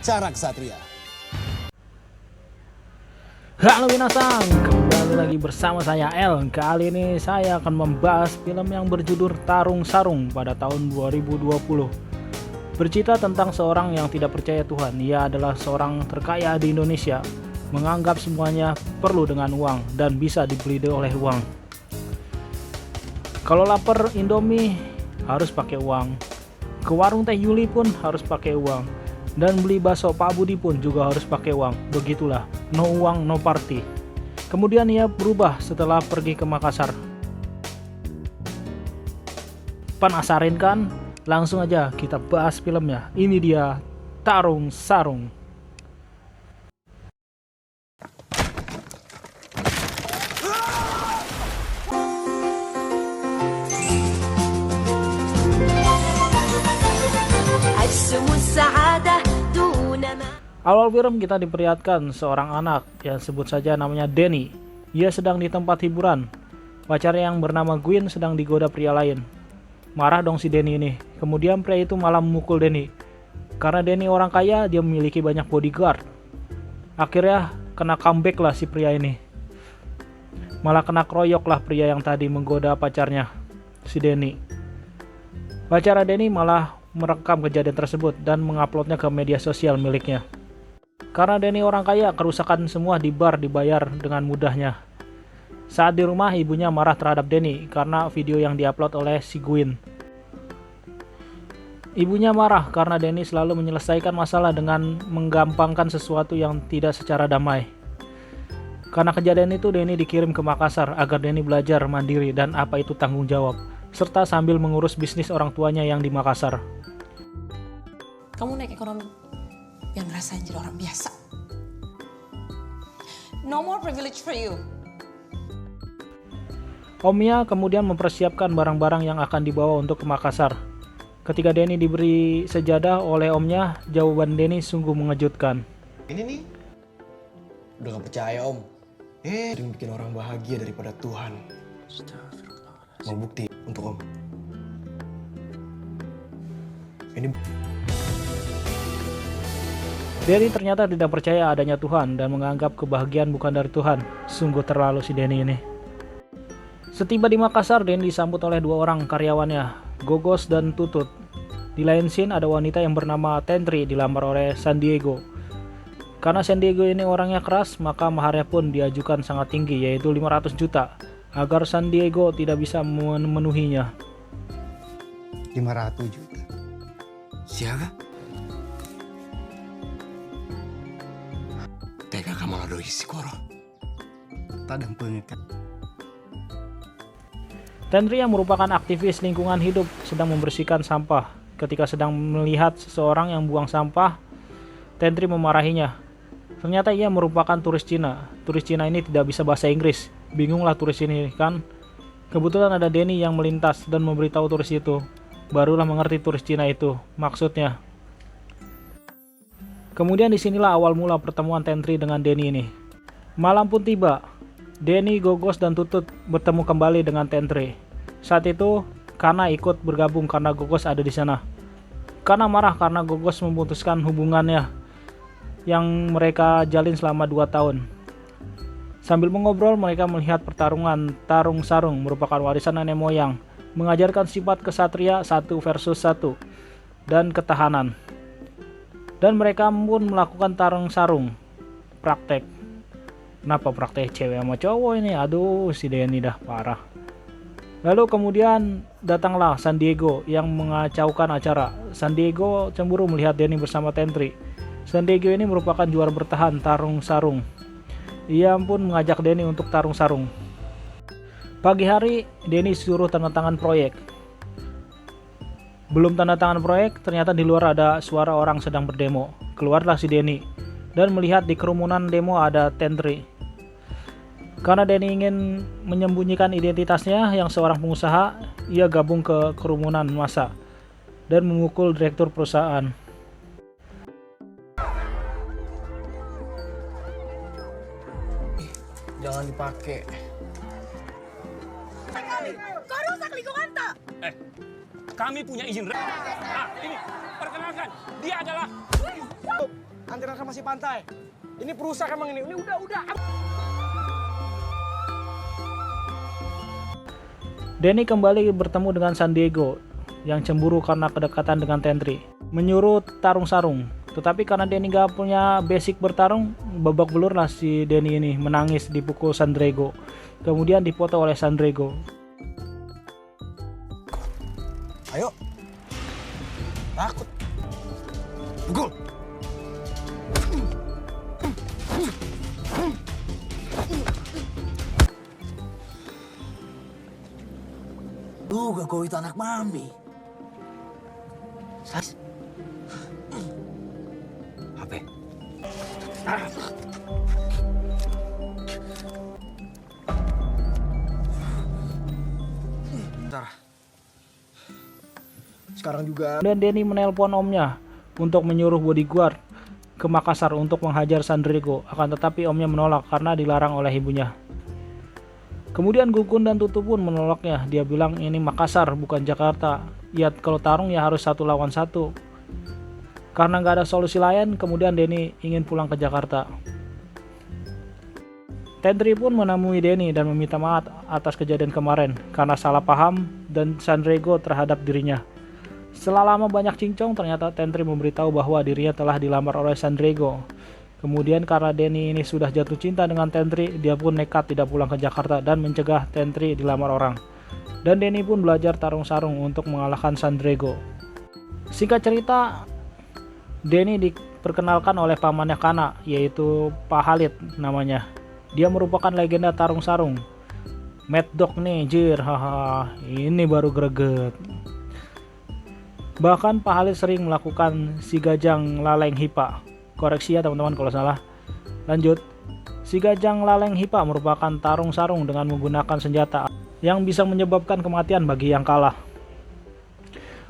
Cara Ksatria. Halo minasang, kembali lagi bersama saya El. Kali ini saya akan membahas film yang berjudul Tarung Sarung pada tahun 2020. Bercerita tentang seorang yang tidak percaya Tuhan. Ia adalah seorang terkaya di Indonesia, menganggap semuanya perlu dengan uang dan bisa dibeli oleh uang. Kalau lapar Indomie harus pakai uang, ke warung Teh Yuli pun harus pakai uang, dan beli bakso Pak Budi pun juga harus pakai uang. Begitulah, no uang no party. Kemudian ia berubah setelah pergi ke Makassar. Penasaran kan? Langsung aja kita bahas filmnya. Ini dia Tarung Sarung. Awal film kita diperlihatkan seorang anak yang sebut saja namanya Denny. Ia sedang di tempat hiburan. Pacarnya yang bernama Gwyn sedang digoda pria lain. Marah dong si Denny ini. Kemudian pria itu malah memukul Denny. Karena Denny orang kaya, dia memiliki banyak bodyguard. Akhirnya kena comeback lah si pria ini. Malah kena keroyok lah pria yang tadi menggoda pacarnya, si Denny. Pacar Denny malah merekam kejadian tersebut dan menguploadnya ke media sosial miliknya. Karena Denny orang kaya, kerusakan semua di bar dibayar dengan mudahnya. Saat di rumah, ibunya marah terhadap Denny karena video yang diupload oleh si Gwyn. Ibunya marah karena Denny selalu menyelesaikan masalah dengan menggampangkan sesuatu yang tidak secara damai. Karena kejadian itu, Denny dikirim ke Makassar agar Denny belajar mandiri dan apa itu tanggung jawab, serta sambil mengurus bisnis orang tuanya yang di Makassar. Kamu naik ekonomi yang ngerasain jadi orang biasa. No more privilege for you. Omnya kemudian mempersiapkan barang-barang yang akan dibawa untuk ke Makassar. Ketika Denny diberi sejadah oleh omnya, jawaban Denny sungguh mengejutkan. Ini nih, udah gak percaya om. Yang bikin orang bahagia daripada Tuhan. Mau bukti untuk om. Ini Denny ternyata tidak percaya adanya Tuhan dan menganggap kebahagiaan bukan dari Tuhan. Sungguh terlalu si Denny ini. Setiba di Makassar, Denny disambut oleh dua orang karyawannya, Gogos dan Tutut. Di lain scene ada wanita yang bernama Tentri dilamar oleh San Diego. Karena San Diego ini orangnya keras, maka maharnya pun diajukan sangat tinggi, yaitu 500 juta, agar San Diego tidak bisa memenuhinya. 500 juta. Siapa? Tega kamu ladoi si koro. Tadang pengikat. Tentri yang merupakan aktivis lingkungan hidup sedang membersihkan sampah. Ketika sedang melihat seseorang yang buang sampah, Tentri memarahinya. Ternyata ia merupakan turis Cina. Turis Cina ini tidak bisa bahasa Inggris. Bingunglah turis ini kan. Kebetulan ada Denny yang melintas dan memberitahu turis itu. Barulah mengerti turis Cina itu maksudnya. Kemudian disinilah awal mula pertemuan Tentri dengan Denny ini. Malam pun tiba. Denny, Gogos, dan Tutut bertemu kembali dengan Tentri. Saat itu, Kana ikut bergabung karena Gogos ada di sana. Kana marah karena Gogos memutuskan hubungannya yang mereka jalin selama 2 tahun. Sambil mengobrol, mereka melihat pertarungan Tarung Sarung merupakan warisan nenek moyang, mengajarkan sifat kesatria 1 versus 1 dan ketahanan. Dan mereka pun melakukan tarung sarung praktek. Kenapa praktek cewek sama cowok ini? Aduh, si Denny dah parah. Lalu kemudian datanglah San Diego yang mengacaukan acara. San Diego cemburu melihat Denny bersama Tentri. San Diego ini merupakan juara bertahan tarung sarung. Ia pun mengajak Denny untuk tarung sarung. Pagi hari, Denny suruh tanda tangan proyek. Belum tanda tangan proyek, ternyata di luar ada suara orang sedang berdemo. Keluarlah si Denny dan melihat di kerumunan demo ada Tentri. Karena Denny ingin menyembunyikan identitasnya yang seorang pengusaha, ia gabung ke kerumunan massa dan memukul direktur perusahaan. jangan dipakai. Kau rusak lingkungan tak? Kami punya izin. Ini, perkenalkan, dia adalah Antara masih pantai. Ini perusak emang ini. Ini udah. Danny kembali bertemu dengan San Diego yang cemburu karena kedekatan dengan Tentri. Menyuruh tarung sarung. Tetapi karena Danny gak punya basic bertarung, babak belur lah si Danny ini menangis dipukul San Diego. Kemudian dipoto oleh San Diego. Ayo. Takut. Pukul! Duga kau itu anak mami. Sas. HP. Sekarang juga. Dan Danny menelpon omnya untuk menyuruh bodyguard ke Makassar untuk menghajar San Diego. Akan tetapi omnya menolak karena dilarang oleh ibunya. Kemudian Gugun dan Tutu pun menolaknya. Dia bilang ini Makassar bukan Jakarta. Ya kalau tarung ya harus 1 lawan 1. Karena nggak ada solusi lain, kemudian Danny ingin pulang ke Jakarta. Tentri pun menemui Danny dan meminta maaf atas kejadian kemarin karena salah paham dan San Diego terhadap dirinya. Setelah lama banyak cincong, ternyata Tentri memberitahu bahwa dirinya telah dilamar oleh San Diego. Kemudian karena Danny ini sudah jatuh cinta dengan Tentri, dia pun nekat tidak pulang ke Jakarta dan mencegah Tentri dilamar orang. Dan Danny pun belajar tarung sarung untuk mengalahkan San Diego. Singkat cerita, Danny diperkenalkan oleh pamannya Kana, yaitu Pak Khalid namanya. Dia merupakan legenda tarung sarung. Mad Dog nih, jir, haha, ini baru greget. Bahkan Pak Khalid sering melakukan si Gajang Laleng Hipa. Koreksi ya teman-teman kalau salah. Lanjut. Si Gajang Laleng Hipa merupakan tarung sarung dengan menggunakan senjata yang bisa menyebabkan kematian bagi yang kalah.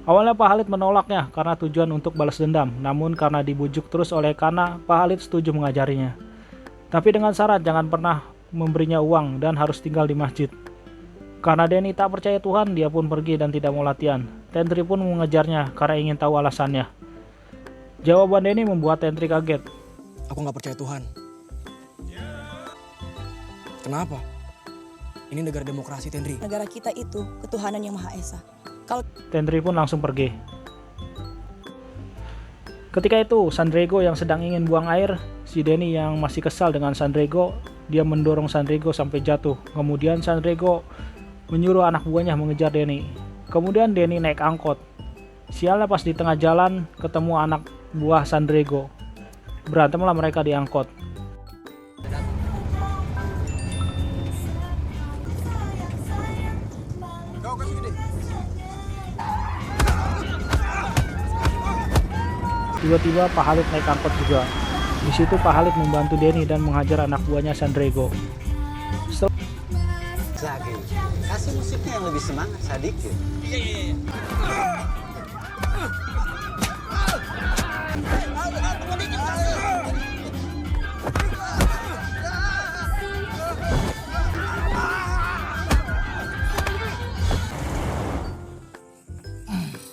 Awalnya Pak Khalid menolaknya karena tujuan untuk balas dendam, namun karena dibujuk terus oleh Kana, Pak Khalid setuju mengajarinya. Tapi dengan syarat jangan pernah memberinya uang dan harus tinggal di masjid. Karena Danny tak percaya Tuhan, dia pun pergi dan tidak mau latihan. Tentri pun mengejarnya karena ingin tahu alasannya. Jawaban Danny membuat Tentri kaget. Aku nggak percaya Tuhan. Kenapa? Ini negara demokrasi, Tentri. Negara kita itu ketuhanan yang Maha Esa. Kalau Tentri pun langsung pergi. Ketika itu, San Diego yang sedang ingin buang air, si Danny yang masih kesal dengan San Diego, dia mendorong San Diego sampai jatuh. Kemudian San Diego menyuruh anak buahnya mengejar Danny. Kemudian Danny naik angkot. Sialnya pas di tengah jalan ketemu anak buah San Diego. Berantemlah mereka di angkot. Tiba-tiba Pak Khalid naik angkot juga. Di situ Pak Khalid membantu Danny dan menghajar anak buahnya San Diego. Zaki, kasih musiknya yang lebih semangat sedikit.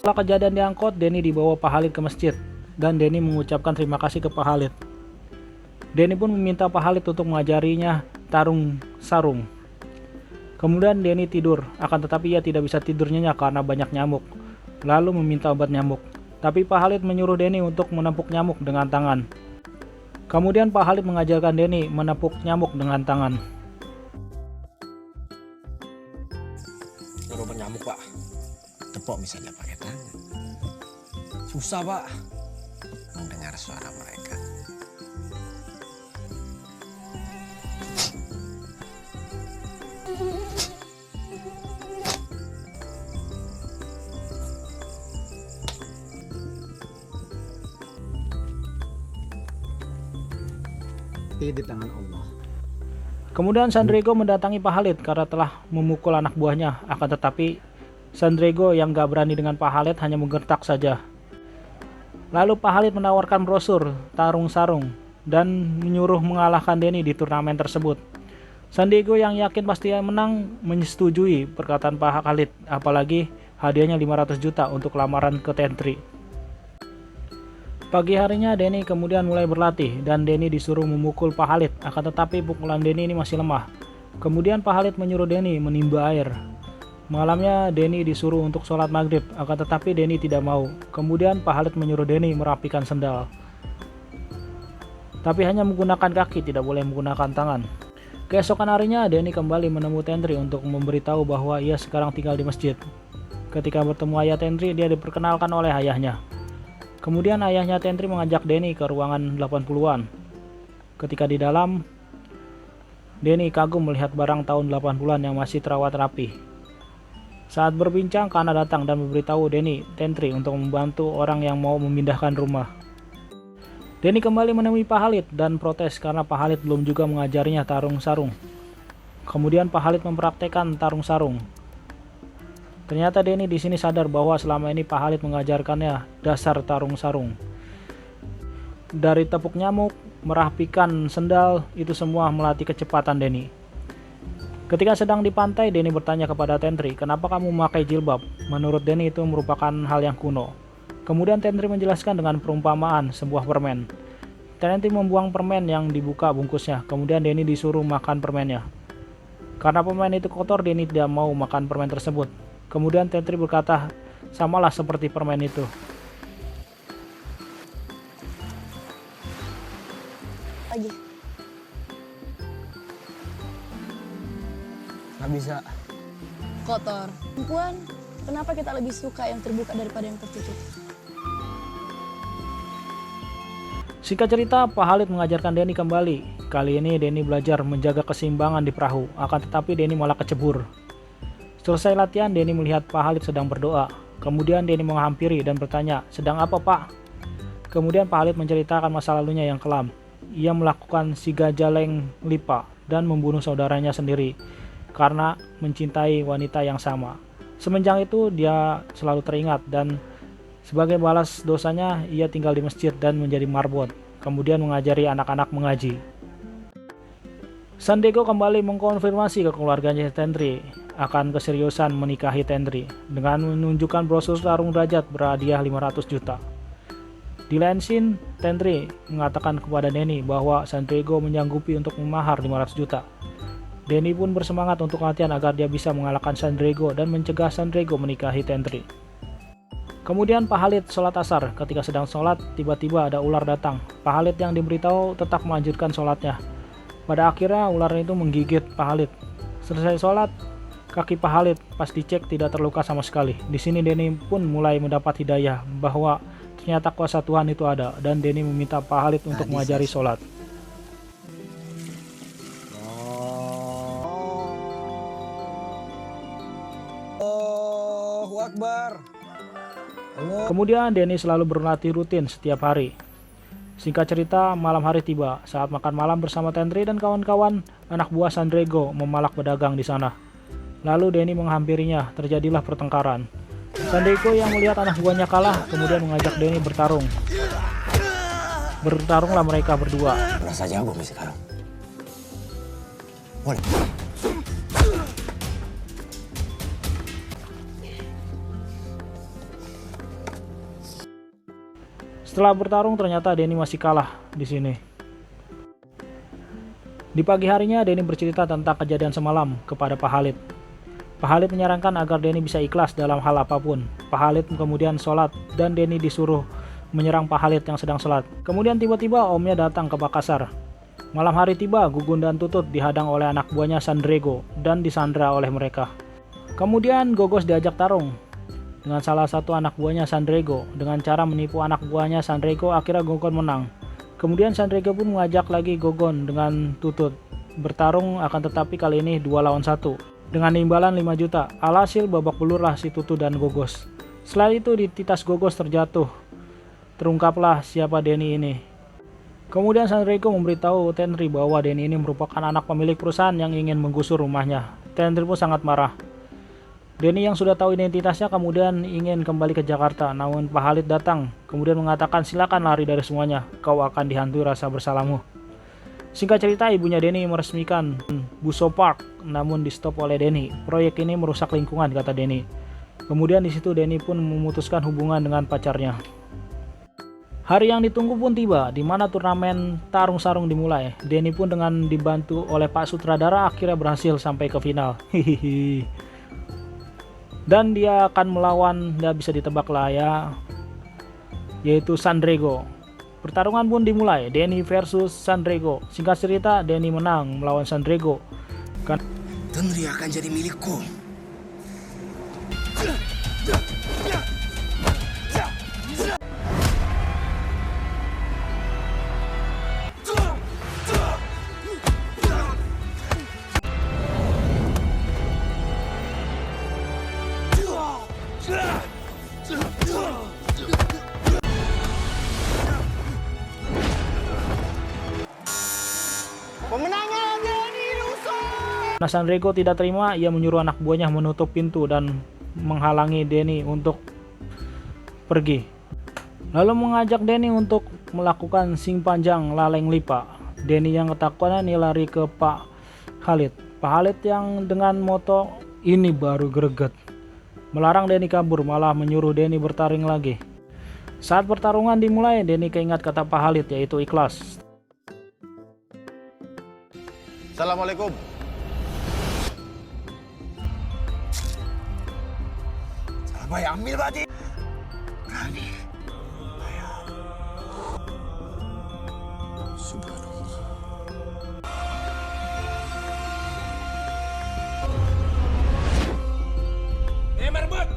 Setelah kejadian di angkot, Danny dibawa Pak Khalid ke masjid dan Danny mengucapkan terima kasih ke Pak Khalid. Danny pun meminta Pak Khalid untuk mengajarinya tarung sarung. Kemudian Danny tidur, akan tetapi ia tidak bisa tidur nyenyak karena banyak nyamuk. Lalu meminta obat nyamuk. Tapi Pak Khalid menyuruh Danny untuk menepuk nyamuk dengan tangan. Kemudian Pak Khalid mengajarkan Danny menepuk nyamuk dengan tangan. Nyuruh nyamuk, Pak. Tepuk misalnya pakai tangan. Susah, Pak. Mendengar suara mereka. Di tangan Allah. Kemudian San Diego mendatangi Pak Khalid karena telah memukul anak buahnya. Akan tetapi San Diego yang gak berani dengan Pak Khalid hanya menggertak saja. Lalu Pak Khalid menawarkan brosur tarung sarung dan menyuruh mengalahkan Danny di turnamen tersebut. San Diego yang yakin pasti menang menyetujui perkataan Pak Khalid, apalagi hadiahnya 500 juta untuk lamaran ke Tentri. Pagi harinya Denny kemudian mulai berlatih dan Denny disuruh memukul Pak Khalid, akan tetapi pukulan Denny ini masih lemah. Kemudian Pak Khalid menyuruh Denny menimba air. Malamnya Denny disuruh untuk sholat maghrib, akan tetapi Denny tidak mau. Kemudian Pak Khalid menyuruh Denny merapikan sendal. Tapi hanya menggunakan kaki, tidak boleh menggunakan tangan. Keesokan harinya Denny kembali menemui Tendri untuk memberitahu bahwa ia sekarang tinggal di masjid. Ketika bertemu ayah Tendri, dia diperkenalkan oleh ayahnya. Kemudian ayahnya Tendri mengajak Denny ke ruangan 80-an. Ketika di dalam, Denny kagum melihat barang tahun 80-an yang masih terawat rapi. Saat berbincang, Kana datang dan memberitahu Denny Tendri untuk membantu orang yang mau memindahkan rumah. Denny kembali menemui Pak Khalid dan protes karena Pak Khalid belum juga mengajarinya tarung sarung. Kemudian Pak Khalid mempraktekkan tarung sarung. Ternyata Denny di sini sadar bahwa selama ini Pak Khalid mengajarkannya dasar tarung sarung. Dari tepuk nyamuk, merapikan sendal, itu semua melatih kecepatan Denny. Ketika sedang di pantai, Denny bertanya kepada Tendri, "Kenapa kamu memakai jilbab?" Menurut Denny itu merupakan hal yang kuno. Kemudian Tendri menjelaskan dengan perumpamaan sebuah permen. Tendri membuang permen yang dibuka bungkusnya, kemudian Denny disuruh makan permennya. Karena permen itu kotor, Denny tidak mau makan permen tersebut. Kemudian Tendri berkata, "Samalah seperti permen itu." Lagi. Nggak bisa. Kotor. Perempuan, kenapa kita lebih suka yang terbuka daripada yang tertutup? Singkat cerita, Pak Khalid mengajarkan Denny kembali. Kali ini Denny belajar menjaga keseimbangan di perahu, akan tetapi Denny malah kecebur. Selesai latihan, Denny melihat Pak Khalid sedang berdoa. Kemudian Denny menghampiri dan bertanya, "Sedang apa, Pak?" Kemudian Pak Khalid menceritakan masa lalunya yang kelam. Ia melakukan sigajaleng lipa dan membunuh saudaranya sendiri karena mencintai wanita yang sama. Semenjak itu dia selalu teringat dan sebagai balas dosanya ia tinggal di masjid dan menjadi marbot. Kemudian mengajari anak-anak mengaji. San Diego kembali mengkonfirmasi ke keluarganya Tendri akan keseriusan menikahi Tendri dengan menunjukkan brosur tarung derajat berhadiah 500 juta. Di lain scene, Tendri mengatakan kepada Denny bahwa San Diego menyanggupi untuk memahar 500 juta. Denny pun bersemangat untuk latihan agar dia bisa mengalahkan San Diego dan mencegah San Diego menikahi Tendri. Kemudian Pak Khalid sholat asar. Ketika sedang sholat, tiba-tiba ada ular datang. Pak Khalid yang diberitahu tetap melanjutkan sholatnya. Pada akhirnya ular itu menggigit Pak Khalid. Selesai sholat, kaki Pak Khalid pas dicek tidak terluka sama sekali. Di sini Denny pun mulai mendapat hidayah bahwa ternyata kuasa Tuhan itu ada, dan Denny meminta Pak Khalid untuk mengajari sholat. Allahu Akbar. Kemudian Denny selalu berlatih rutin setiap hari. Singkat cerita, malam hari tiba. Saat makan malam bersama Tendri dan kawan-kawan, anak buah San Diego memalak pedagang di sana. Lalu Denny menghampirinya, terjadilah pertengkaran. San Diego yang melihat anak buahnya kalah, kemudian mengajak Denny bertarung. Bertarunglah mereka berdua. Merasa jago nih sekarang. Boleh. Setelah bertarung, ternyata Denny masih kalah di sini. Di pagi harinya, Denny bercerita tentang kejadian semalam kepada Pak Khalid. Pak Khalid menyarankan agar Denny bisa ikhlas dalam hal apapun. Pak Khalid kemudian sholat dan Denny disuruh menyerang Pak Khalid yang sedang sholat. Kemudian tiba-tiba omnya datang ke Makassar. Malam hari tiba, Gugun dan Tutut dihadang oleh anak buahnya San Diego dan disandra oleh mereka. Kemudian Gogos diajak tarung dengan salah satu anak buahnya San Diego. Dengan cara menipu anak buahnya San Diego, akhirnya Gogon menang. Kemudian San Diego pun mengajak lagi Gogon dengan Tutut bertarung, akan tetapi kali ini 2 lawan 1 dengan imbalan 5 juta. Alhasil babak belurlah si Tutut dan Gogos. Setelah itu di titas Gogos terjatuh. Terungkaplah siapa Denny ini. Kemudian San Diego memberitahu Tendri bahwa Denny ini merupakan anak pemilik perusahaan yang ingin menggusur rumahnya. Tendri pun sangat marah. Denny yang sudah tahu identitasnya kemudian ingin kembali ke Jakarta, namun Pak Khalid datang kemudian mengatakan, "Silakan lari dari semuanya, kau akan dihantui rasa bersalahmu." Singkat cerita, ibunya Denny meresmikan Buso Park, namun di stop oleh Denny. Proyek ini merusak lingkungan, kata Denny. Kemudian di situ Denny pun memutuskan hubungan dengan pacarnya. Hari yang ditunggu pun tiba, di mana turnamen tarung sarung dimulai. Denny pun dengan dibantu oleh Pak Sutradara akhirnya berhasil sampai ke final. Hihihi. Dan dia akan melawan, ya bisa ditebak lah ya, yaitu Sandrego. Pertarungan pun dimulai, Denny versus Sandrego. Singkat cerita, Denny menang melawan Sandrego. Tenri akan jadi milikku. Nah, Sandrego tidak terima, ia menyuruh anak buahnya menutup pintu dan menghalangi Denny untuk pergi. Lalu mengajak Denny untuk melakukan sing panjang laleng lipa. Denny yang ketakutan ini lari ke Pak Khalid. Pak Khalid yang dengan moto ini baru greget melarang Denny kabur, malah menyuruh Denny bertarung lagi. Saat pertarungan dimulai, Denny keingat kata Pak Khalid, yaitu ikhlas. Assalamualaikum. Salah yang ambil berarti. Berani. Subhanallah. Merbut.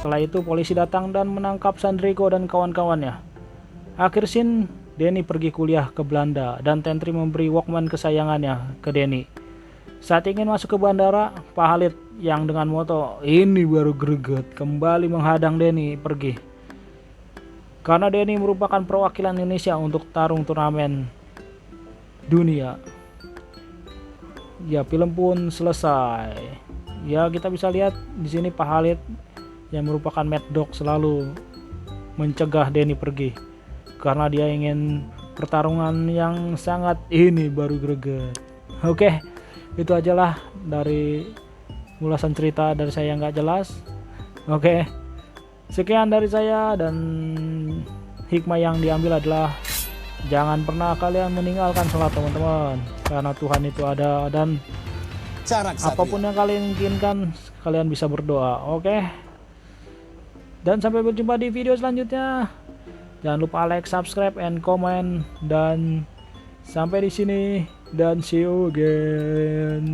Setelah itu polisi datang dan menangkap Sandrego dan kawan-kawannya. Akhir scene, Denny pergi kuliah ke Belanda dan Tentri memberi Walkman kesayangannya ke Denny. Saat ingin masuk ke bandara, Pak Khalid yang dengan moto ini baru greget kembali menghadang Denny pergi. Karena Denny merupakan perwakilan Indonesia untuk tarung turnamen dunia. Ya, film pun selesai. Ya, kita bisa lihat di sini Pak Khalid yang merupakan Mad Dog selalu mencegah Denny pergi karena dia ingin pertarungan yang sangat ini baru greget. Oke, itu ajalah dari ulasan cerita dari saya yang gak jelas. Oke, sekian dari saya, dan hikmah yang diambil adalah jangan pernah kalian meninggalkan sholat teman-teman, karena Tuhan itu ada, dan apapun yang kalian inginkan kalian bisa berdoa. Oke, dan sampai berjumpa di video selanjutnya. Jangan lupa like, subscribe, and comment. Dan sampai di sini, dan see you again.